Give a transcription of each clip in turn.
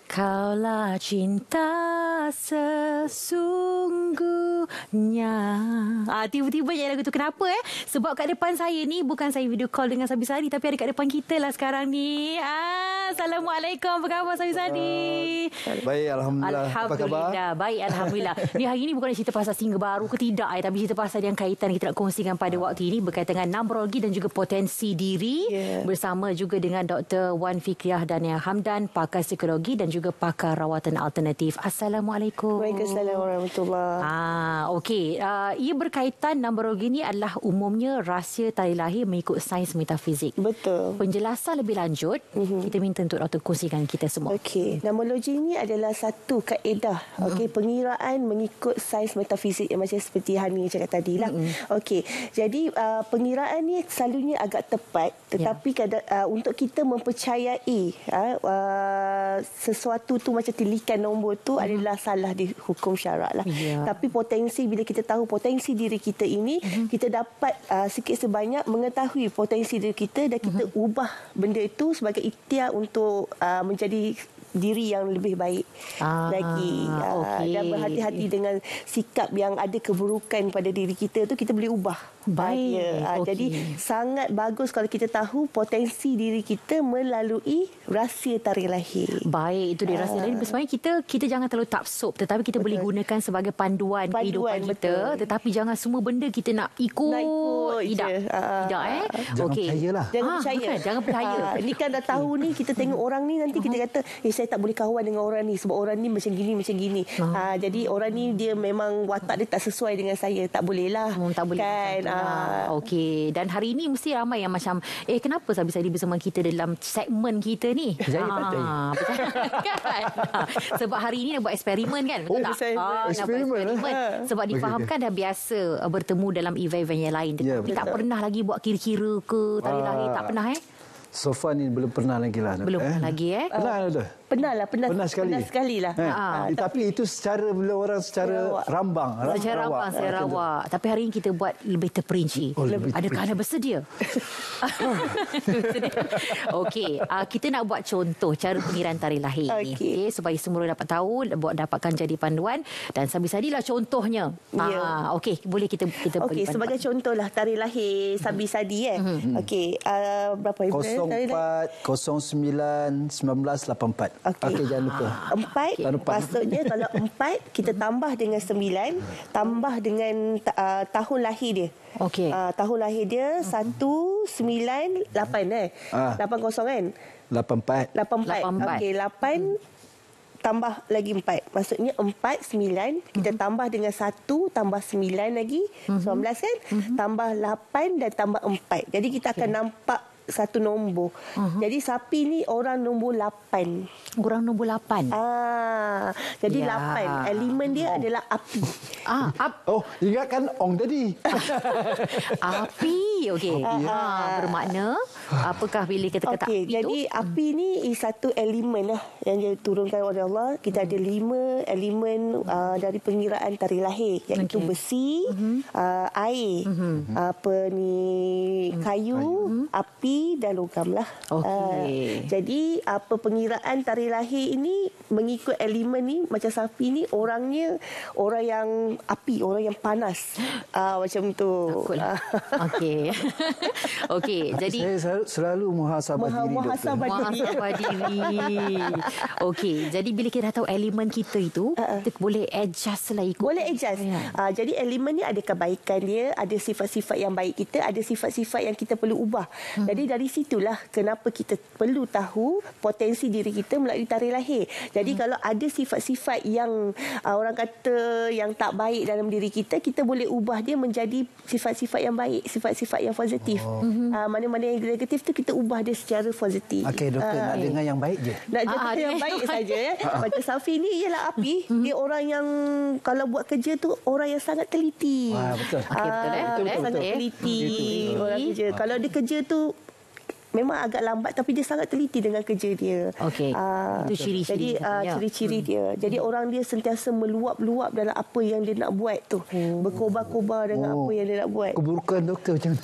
Kaulah cinta sesungguhnya. Tiba-tiba je lagu tu. Kenapa Sebab kat depan saya ni, bukan saya video call dengan Sabi Sadi, tapi ada kat depan kita lah sekarang ni. Assalamualaikum. Apa khabar Sabi Sadi? Baik, Alhamdulillah. Apa khabar? Baik, Alhamdulillah. Ni hari ni bukan nak cerita pasal single baru ke tidak, tapi cerita pasal yang kaitan kita nak kongsikan pada waktu ini berkaitan dengan numerologi dan juga potensi diri. Bersama juga dengan Dr. Wan Fikriah Daniel Hamdan, pakar psikologi dan juga pakar rawatan alternatif. Assalamualaikum. Waalaikumsalam warahmatullahi. Okey. Ia berkaitan, numerologi ni adalah umumnya rahsia tarikh lahir mengikut sains metafizik. Betul. Penjelasan lebih lanjut, kita minta untuk Dr. kongsikan kita semua. Okey, numerologi ini adalah satu kaedah, pengiraan mengikut sains metafizik yang macam seperti Hani cakap tadi lah. Okey, jadi pengiraan ni selalunya agak tepat, tetapi untuk kita mempercayai sesuatu tu macam tilikan nombor tu adalah salah di hukum syarak lah. Tapi potensi, bila kita tahu potensi diri kita ini, kita dapat sikit sebanyak mengetahui potensi diri kita dan kita ubah benda itu sebagai ikhtiar untuk menjadi diri yang lebih baik lagi. Dan berhati-hati dengan sikap yang ada keburukan pada diri kita tu, kita boleh ubah. Baik. Jadi sangat bagus kalau kita tahu potensi diri kita melalui rahsia tarikh lahir. Baik, itu dia rahsia lahir. Sebenarnya kita jangan terlalu taksub, tetapi kita boleh gunakan sebagai panduan kehidupan kita. Tetapi jangan semua benda kita nak ikut. Tidak. Jangan percayalah. Jangan percaya. Ni kan dah tahu ni, kita tengok orang ni, nanti kita kata, saya tak boleh kawan dengan orang ni sebab orang ni macam gini. Jadi orang ni dia memang watak dia tak sesuai dengan saya. Tak boleh lah. Tak boleh. Kan? Okey. Dan hari ini mesti ramai yang macam, kenapa Sabi Sadi bersama kita dalam segmen kita ni? Kan? Sebab hari ini nak buat eksperimen kan? Betul tak? Eksperimen. Sebab difahamkan dah biasa bertemu dalam event-event yang lain. Tetapi tak pernah lagi buat kira-kira ke tarikh lahir. Tak pernah So far ni belum pernah lagi lah. Belum pernah lagi Pernah ada? Pernah sekali lah. Tapi itu secara orang secara rambang. Secara rambang, secara rawak. Tapi hari ini kita buat lebih terperinci. Adakah anda bersedia? Okey, kita nak buat contoh cara pengiraan tarikh lahir ni. Okay, supaya semua orang dapat tahu, dapatkan jadi panduan. Dan Sabi Sadi lah contohnya. Okey, boleh kita beri panduan. Sebagai contoh lah tarikh lahir Sabi Sadi Okey, berapa 04 09 1984. Okey, jangan lupa. 4 maksudnya kalau 4 kita tambah dengan 9 tambah dengan tahun lahir dia. Okey. Tahun lahir dia 198 80 kan? 84. Okey, 8 tambah lagi 4. Maksudnya 4 9 kita tambah dengan 1 tambah 9 lagi 19 kan? Tambah 8 dan tambah 4. Jadi kita akan nampak satu nombor. Jadi sapi ni orang nombor 8. Orang nombor 8. Jadi 8. Elemen dia adalah api. Ingatkan Ong tadi. Api. Okey. Bermakna apakah bila kita kata api jadi tu? Api ni satu elemen lah yang diturunkan oleh Allah. Kita ada 5 elemen dari pengiraan tarikh lahir, iaitu besi, air, kayu, api dan logam lah. Jadi pengiraan tarikh lahir ini mengikut elemen ni, macam sapi ni orangnya orang yang api, orang yang panas. Macam tu. Okey. Jadi saya selalu muhasabah diri. Okey, jadi bila kita dah tahu elemen kita itu, kita boleh adjust lah ikut. Boleh adjust. Jadi elemen ni ada kebaikan dia, ada sifat-sifat yang baik kita, ada sifat-sifat yang kita perlu ubah. Jadi dari situlah kenapa kita perlu tahu potensi diri kita melalui tarikh lahir. Jadi kalau ada sifat-sifat yang orang kata yang tak baik dalam diri kita, kita boleh ubah dia menjadi sifat-sifat yang baik, sifat-sifat yang positif. Mana-mana yang negatif tu kita ubah dia secara positif. Okey, doktor nak dengar yang baik je. Nak dengar yang baik saja Macam Safi ni ialah api. Dia orang yang kalau buat kerja tu orang yang sangat teliti. Betul. Betul. Sangat teliti orang kerja. Kalau dia kerja tu memang agak lambat tapi dia sangat teliti dengan kerja dia. Okey. Itu ciri-ciri. Jadi ciri-ciri dia. Jadi orang dia sentiasa meluap-luap dalam apa yang dia nak buat tu. Berkobar-kobar dengan apa yang dia nak buat. Keburukan doktor macam mana?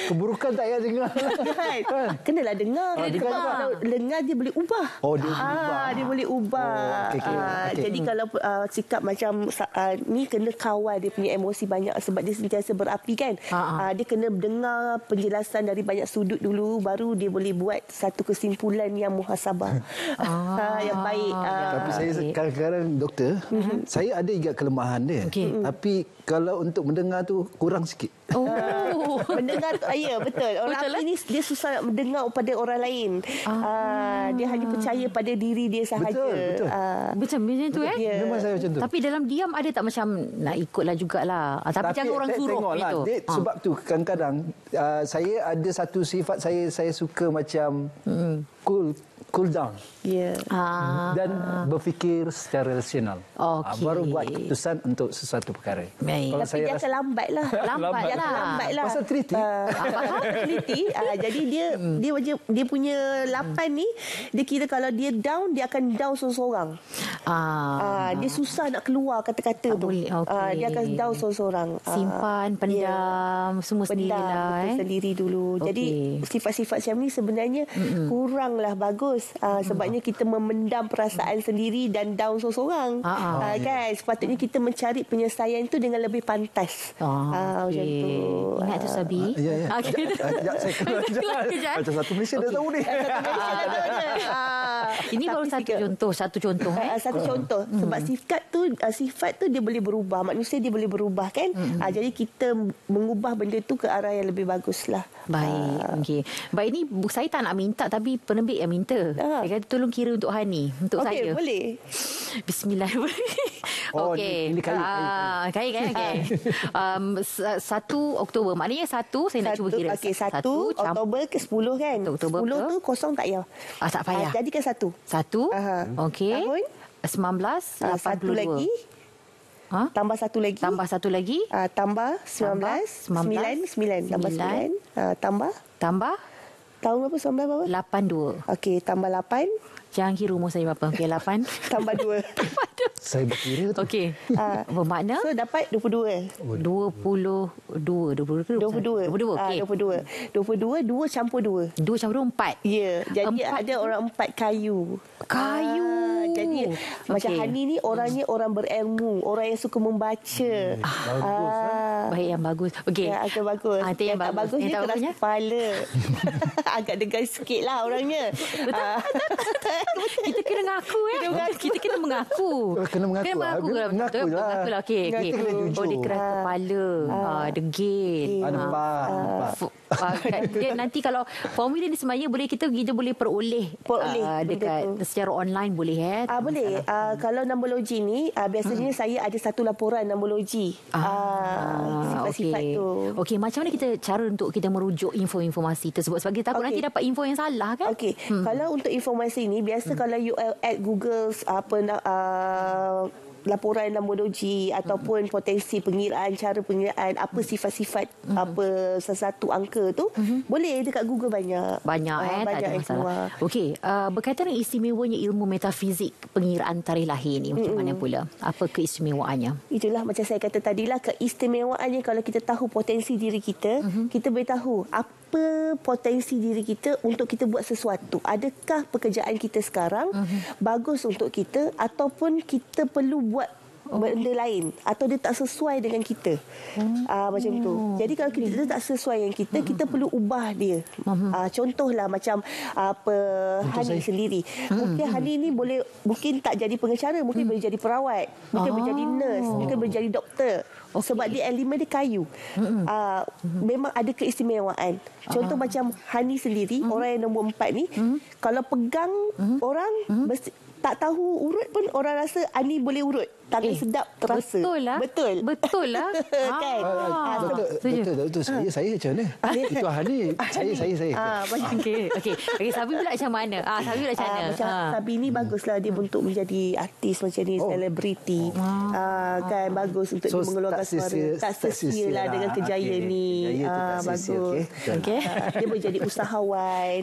Keburukan tak payah dengar. Kan? Kenalah dengar. Kalau dengar dia boleh ubah. Oh, dia boleh ubah. Dia boleh ubah. Okey. Jadi kalau sikap macam ni kena kawal dia punya emosi banyak sebab dia sentiasa berapi kan. Dia kena dengar penjelasan dari banyak sudut dulu baru dia boleh buat satu kesimpulan yang muhasabah. Yang baik. Tapi saya kadang-kadang doktor, saya ada juga kelemahan dia. Tapi kalau untuk mendengar tu kurang sikit. Mendengar tu, ya betul. Orang api ni dia susah mendengar pada orang lain. Dia hanya percaya pada diri dia sahaja. Betul. Macam tu Memang saya macam tu. Tapi dalam diam ada tak macam nak ikutlah jugalah. Tapi jangan orang suruh gitu. Sebab tu kadang-kadang saya ada satu sifat saya suka macam cool down. Dan berfikir secara rasional. Baru buat keputusan untuk sesuatu perkara. Kalau tapi dia akan lambat lah. Lambat lah. Pasal teliti. Teliti. Jadi dia punya 8 ni, dia kira kalau dia down, dia akan down seorang-seorang. Dia susah nak keluar kata-kata tu. Dia akan down seorang-seorang. Simpan, pendam, semua sendirilah. Sendiri dulu. Jadi sifat-sifat macam ni sebenarnya kuranglah bagus. Sebabnya kita memendam perasaan sendiri dan down seorang-seorang. Kan? Sepatutnya kita mencari penyelesaian tu dengan lebih pantas. Macam tu. Ingat tu Sabi. Ya. Saya keluar kejap. Macam satu Malaysia dah tahu ni. Ini baru satu contoh. Satu contoh. Sebab sifat tu dia boleh berubah. Manusia dia boleh berubah kan. Jadi kita mengubah benda tu ke arah yang lebih bagus lah. Baik. Okey. Baik, ni saya tak nak minta tapi penerbit yang minta. Saya kata tolong kira untuk Hani. Untuk saya. Okey, boleh. Bismillahirrahmanirrahim. Ini kayu. Kayu. 1 Oktober. Maknanya 1 saya nak cuba kira. Okey, 1 Oktober ke 10 kan? 10 tu kosong tak payah. Tak payah. Jadikan 1. 1. Okey. Tahun 1982. 1 lagi. Tambah 1 lagi. Tambah 19. 9. Tambah 9. Tambah. Tahun berapa? 19 berapa? 82. Okey, tambah 8. Jangan kira umur saya berapa. Okey, 8. Tambah 2. Saya berkira tu. Okey. Bermakna? So, dapat 22. 22. Okey. 22. 2 campur 2. 2 campur 4. Ya. Jadi ada orang 4 kayu. Jadi macam Hani ni orangnya orang berilmu. Orang yang suka membaca. Bagus. Baik, yang bagus. Okey. Agak bagus. Yang tak bagus dia keras kepala. Agak degan sikit lah orangnya. Kita kena mengaku Kita kena mengaku. Kena mengaku lah. Okey. Dia keras kepala. Degil. Nampak. Dia nanti kalau formula ni sebenarnya kita boleh peroleh dekat secara online boleh boleh. Kalau numerologi ni biasanya saya ada satu laporan numerologi. Sifat-sifat tu. Okey, macam mana cara untuk kita merujuk informasi tersebut sebab kita takut nanti dapat info yang salah kan? Okey. Kalau untuk informasi ni biasa kalau you add Google laporan numerologi ataupun potensi pengiraan, cara pengiraan, apa sifat-sifat apa sesuatu angka tu, boleh dekat Google banyak tak ada masalah. Okey, berkaitan dengan istimewanya ilmu metafizik pengiraan tarikh lahir ni macam mana pula? Apa keistimewaannya? Itulah macam saya kata tadilah, keistimewaannya kalau kita tahu potensi diri kita, kita boleh tahu apa potensi diri kita untuk kita buat sesuatu. Adakah pekerjaan kita sekarang bagus untuk kita ataupun kita perlu buat benda lain atau dia tak sesuai dengan kita. Macam tu. Jadi kalau kita tak sesuai dengan kita, kita perlu ubah dia. Contohlah macam Hani sendiri. Mungkin Hani ni mungkin tak jadi pengacara, mungkin boleh jadi perawat, mungkin boleh jadi nurse, mungkin boleh jadi doktor. Sebab dia elemen dia kayu. Memang ada keistimewaan. Contoh macam Hani sendiri, orang yang nombor 4 ni, kalau pegang orang tak tahu urut pun orang rasa Ani boleh urut. Tangan sedap terasa. Betul lah. Kan? Betul. Saya macam mana? Itu Hani. Saya. Okey, Sabi pula macam mana? Macam Sabi ni baguslah dia untuk menjadi artis macam ni, selebriti. Kan bagus untuk dia mengeluarkan suara. Tak sesia lah dengan kejayaan ni. Bagus. Dia boleh jadi usahawan.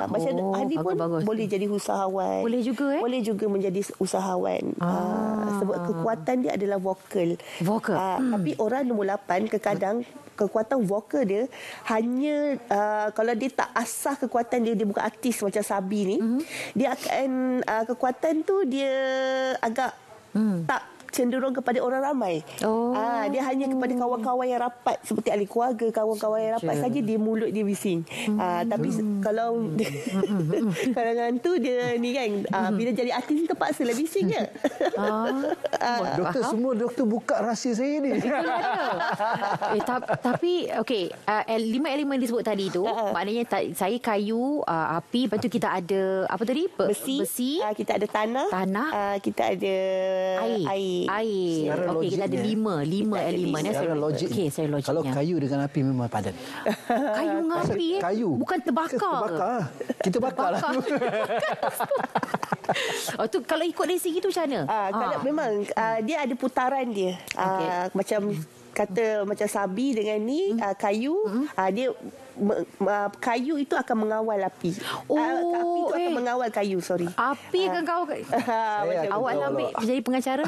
Macam Hani pun boleh jadi usahawan. Boleh juga. dia juga menjadi usahawan. Sebab kekuatan dia adalah vokal. Tapi orang nombor 8 kadang kekuatan vokal dia hanya kalau dia tak asah kekuatan dia bukan artis macam Sabi ni, dia akan kekuatan tu dia agak tak cenderung kepada orang ramai. Dia hanya kepada kawan-kawan yang rapat seperti ahli keluarga, kawan-kawan yang rapat saja dia mulut dia bising. Tapi kalau kalangan tu dia ni kan, bila jadi artis terpaksalah bising je. Doktor, semua doktor buka rahsia saya ni. Tapi okey, 5 elemen disebut tadi tu, maknanya saya kayu, api, lepas tu kita ada apa tadi? Besi. Kita ada tanah. Kita ada air. Okey, kita ada 5 elemen. Secara logik. Okey, saya logiknya. Kalau kayu dengan api memang padan. Kayu dengan api kayu. Bukan terbakar. Kita bakar lah. Tu kalau ikut dari segi tu macam mana? Kalau memang dia ada putaran dia. Macam kata macam Sabi dengan ni kayu, dia kayu itu akan mengawal api. Api itu akan mengawal kayu, sorry. Api akan kawal. Awak nak ambil jadi pengacara?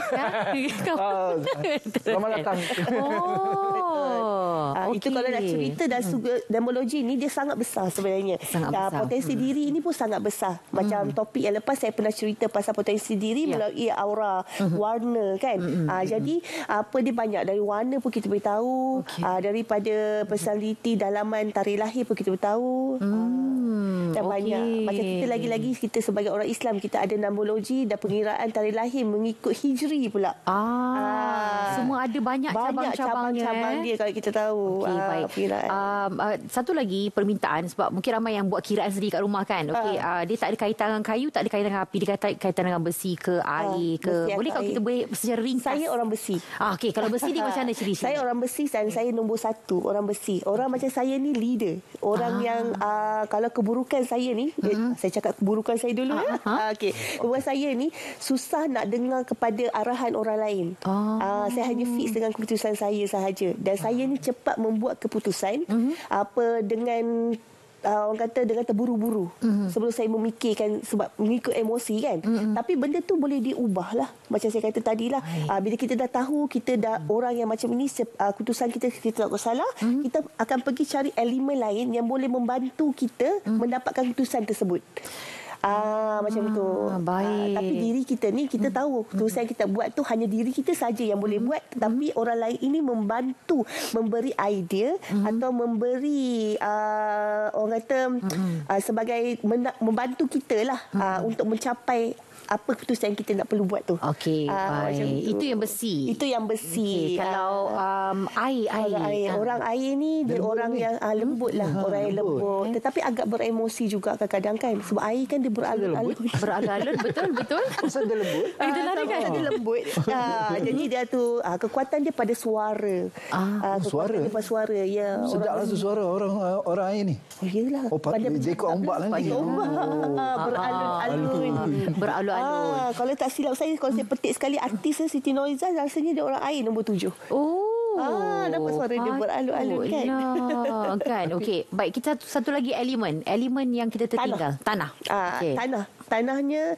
Selamat datang. Itu kalau nak cerita dan demologi ni dia sangat besar sebenarnya. Potensi diri ini pun sangat besar. Macam topik yang lepas saya pernah cerita pasal potensi diri melalui aura, warna kan. Jadi apa dia banyak dari warna pun kita boleh tahu, daripada personality dalaman tarikh lahir pun kita boleh tahu. Dan banyak. Macam kita lagi-lagi kita sebagai orang Islam kita ada numerologi dan pengiraan tarikh lahir mengikut Hijri pula. Semua ada banyak cabang-cabang dia kalau kita tahu. Satu lagi permintaan sebab mungkin ramai yang buat kiraan sendiri kat rumah kan. Dia tak ada kaitan dengan kayu, tak ada kaitan dengan api, dia kaitan dengan besi ke air ke. Boleh kalau kita boleh secara ringkas. Saya orang besi. Okey, kalau besi dia macam mana ciri? Saya orang besi dan saya nombor 1 orang besi. Orang macam saya ni leader. Orang yang kalau keburukan saya ni, saya cakap keburukan saya dulu okey. Keburukan saya ni susah nak dengar kepada arahan orang lain. Saya hanya fix dengan keputusan saya sahaja. Dan saya ni cepat membuat keputusan dengan orang kata dengan terburu-buru sebelum saya memikirkan sebab mengikut emosi kan. Tapi benda tu boleh diubah lah. Macam saya kata tadilah, bila kita dah tahu kita dah orang yang macam ini, keputusan kita tak salah, kita akan pergi cari elemen lain yang boleh membantu kita mendapatkan keputusan tersebut. Macam tu. Baik. Tapi diri kita ni kita tahu keputusan kita buat tu hanya diri kita saja yang boleh buat, tetapi orang lain ini membantu, memberi idea atau memberi orang kata sebagai membantu kita lah untuk mencapai apa keputusan yang kita nak perlu buat tu. Okey, baik. Itu yang besi. Itu yang besi. Kalau air. Orang air ni dia orang yang lembut lah. Orang yang lembut. Tetapi agak beremosi juga kadang-kadang kan. Sebab air kan dia beralun-alun. Beralun-alun, betul. Pasal dia lembut. Dia lembut. Jadi dia tu kekuatan dia pada suara. Suara? Dia pada suara. Ya. Sedap lah tu suara orang air ni. Oh iyalah. Dia ikut ombak lah ni. Beralun-alun. Kalau tak silap saya, kalau saya petik sekali artis Siti Nurhalizah, rasanya dia orang air nombor 7. Nampak suara dia beralun-alun kan. Kan. Okey. Baik, kita satu lagi elemen yang kita tertinggal. Tanah. Okay. Tanahnya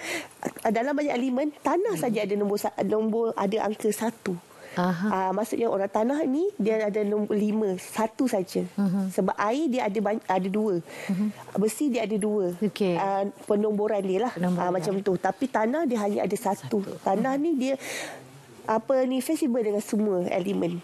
dalam banyak elemen, tanah saja ada nombor ada angka 1. Maksudnya orang tanah ni dia ada nombor 5, 1 saja. Sebab air dia ada 2. Besi dia ada 2. Penomboran dia lah. Macam tu. Tapi tanah dia hanya ada 1. Tanah ni dia fleksibel dengan semua elemen.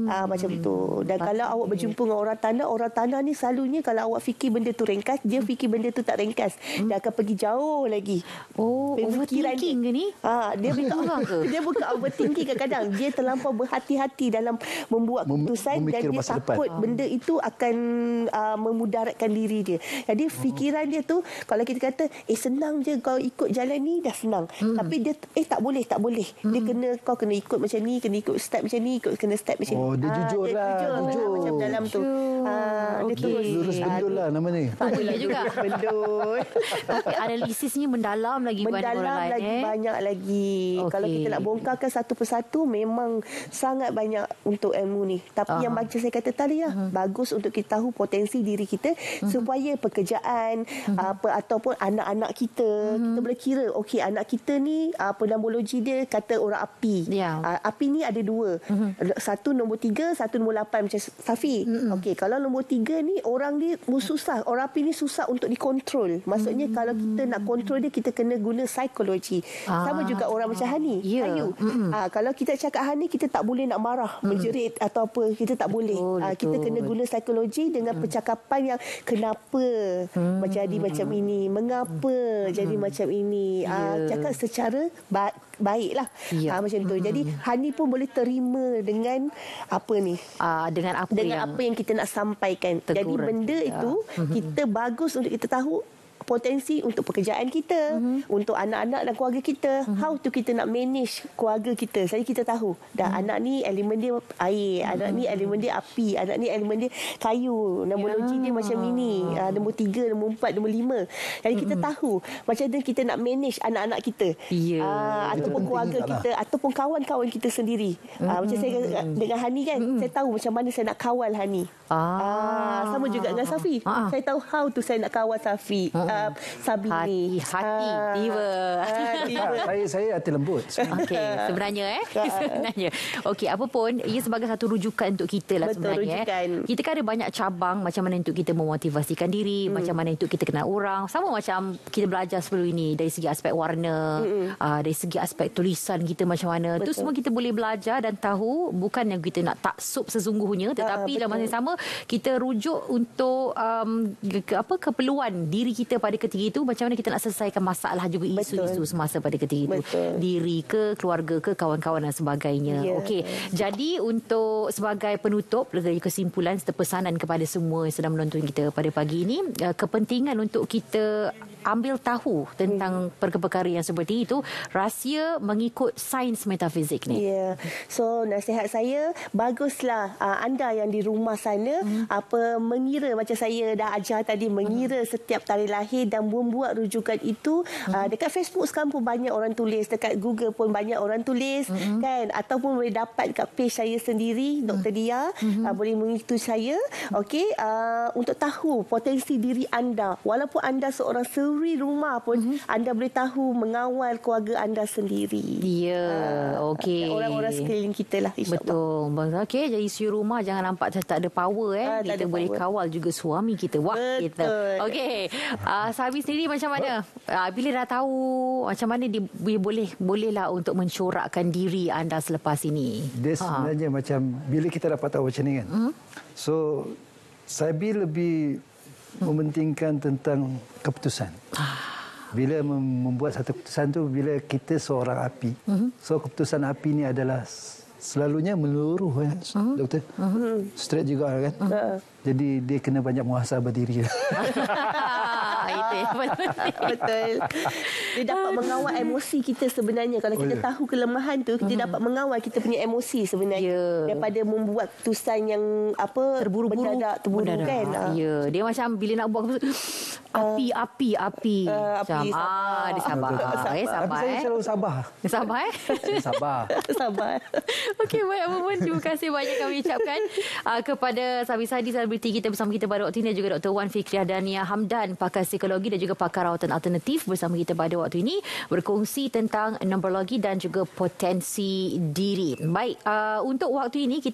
Macam tu. Dan kalau awak berjumpa dengan orang tanah ni selalunya kalau awak fikir benda tu ringkas, dia fikir benda tu tak ringkas. Dia akan pergi jauh lagi. Overthinking ke ni? Dia bukan overthinking kadang-kadang. Dia terlampau berhati-hati dalam membuat keputusan dan dia takut benda itu akan memudaratkan diri dia. Jadi fikiran dia tu, kalau kita kata senang je kau ikut jalan ni dah senang. Tapi dia tak boleh. Dia kena kau kau kena ikut macam ni, kena ikut step macam ni, kena step macam ni. Oh, dia jujur lah. Jujur. Macam dalam tu. Dia terus. Lurus bendul lah nama ni. Boleh juga. Bendul. Tapi analisisnya mendalam lagi mendalam orang lain, lagi banyak lagi. Kalau kita nak bongkarkan satu persatu memang sangat banyak untuk ilmu ni. Tapi yang macam saya kata tadi lah, bagus untuk kita tahu potensi diri kita supaya pekerjaan ataupun anak-anak kita boleh kira okey anak kita ni penambologi dia kata orang api. Api ni ada dua. Satu nombor 3, satu nombor 8 macam Safi. Okey, kalau nombor 3 ni orang dia susah. Orang api ni susah untuk dikontrol. Maksudnya kalau kita nak kontrol dia, kita kena guna psikologi. Sama juga orang macam Hani. Ayu. Kalau kita cakap Hani, kita tak boleh nak marah, menjerit atau apa. Kita tak boleh. Kita kena guna psikologi dengan percakapan yang kenapa jadi macam ini, mengapa jadi macam ini. Cakap secara baiklah. Macam tu. Jadi Hani pun boleh terima dengan apa ni? Dengan apa yang kita nak sampaikan. Jadi benda itu kita bagus untuk kita tahu potensi untuk pekerjaan kita, untuk anak-anak dan keluarga kita. How to kita nak manage keluarga kita. Jadi kita tahu dah anak ni elemen dia air, anak ni elemen dia api, anak ni elemen dia kayu, nombologi dia macam ini, nombor 3, nombor 4, nombor 5. Jadi kita tahu macam mana kita nak manage anak-anak kita, ataupun keluarga kita, ataupun kawan-kawan kita sendiri. Macam saya dengan Hani kan, saya tahu macam mana saya nak kawal Hani. Sama juga dengan Safi. Saya tahu how to saya nak kawal Safi. Sabini. Hati. Tiba. Saya hati lembut. Okey, sebenarnya sebenarnya. Okey, apa pun ia sebagai satu rujukan untuk kita lah. Betul, sebenarnya. Kita kan ada banyak cabang macam mana untuk kita memotivasikan diri, macam mana untuk kita kenal orang. Sama macam kita belajar sebelum ini dari segi aspek warna, dari segi aspek tulisan kita macam mana. Itu semua kita boleh belajar dan tahu, bukan yang kita nak taksub sesungguhnya, tetapi dalam masa yang sama kita rujuk untuk keperluan diri kita pada ketika itu, macam mana kita nak selesaikan masalah juga, isu-isu semasa pada ketika itu. Diri ke, keluarga ke, kawan-kawan dan sebagainya. Okey. Jadi untuk sebagai penutup, kesimpulan serta pesanan kepada semua yang sedang menonton kita pada pagi ini, kepentingan untuk kita ambil tahu tentang perkara-perkara yang seperti itu, rahsia mengikut sains metafizik ni. So nasihat saya, baguslah anda yang di rumah sana mengira macam saya dah ajar tadi, mengira setiap tarikh lahir dan membuat rujukan itu. Dekat Facebook sekarang pun banyak orang tulis, dekat Google pun banyak orang tulis, kan, ataupun boleh dapat dekat page saya sendiri, Dr. Dia, boleh mengikuti saya. Okey, untuk tahu potensi diri anda, walaupun anda seorang suri rumah pun, anda boleh tahu mengawal keluarga anda sendiri. Okey. Orang-orang sekeliling kita lah, insyaAllah. Betul. Okey, jadi suri rumah jangan nampak tak ada power. Kita boleh kawal juga suami kita. Kita. Okey. Sahabi sendiri macam mana? Bila dah tahu macam mana dia bolehlah untuk mencorakkan diri anda selepas ini? Dia sebenarnya macam bila kita dapat tahu macam ni kan. So Sahabi lebih mementingkan tentang keputusan. Bila membuat satu keputusan tu, bila kita seorang api. So keputusan api ni adalah selalunya meluruh kan, doktor. Straight juga kan. Jadi dia kena banyak muhasabah diri. Itu betul. Dia dapat mengawal emosi kita sebenarnya. Kalau kita tahu kelemahan tu, kita dapat mengawal kita punya emosi sebenarnya. Daripada membuat keputusan yang terburu-buru kan. Dia macam bila nak buat api. Dia sabar. Tapi saya selalu sabar. Sabar Sabar. Okey, baik Abang. Terima kasih banyak kami ucapkan kepada Sahabi selebriti kita bersama kita pada waktu ini, dan juga Dr. Wan Fikriah Dania Hamdan, pakar psikologi dan juga pakar rawatan alternatif bersama kita pada waktu ini, berkongsi tentang numerologi dan juga potensi diri. Baik, untuk waktu ini kita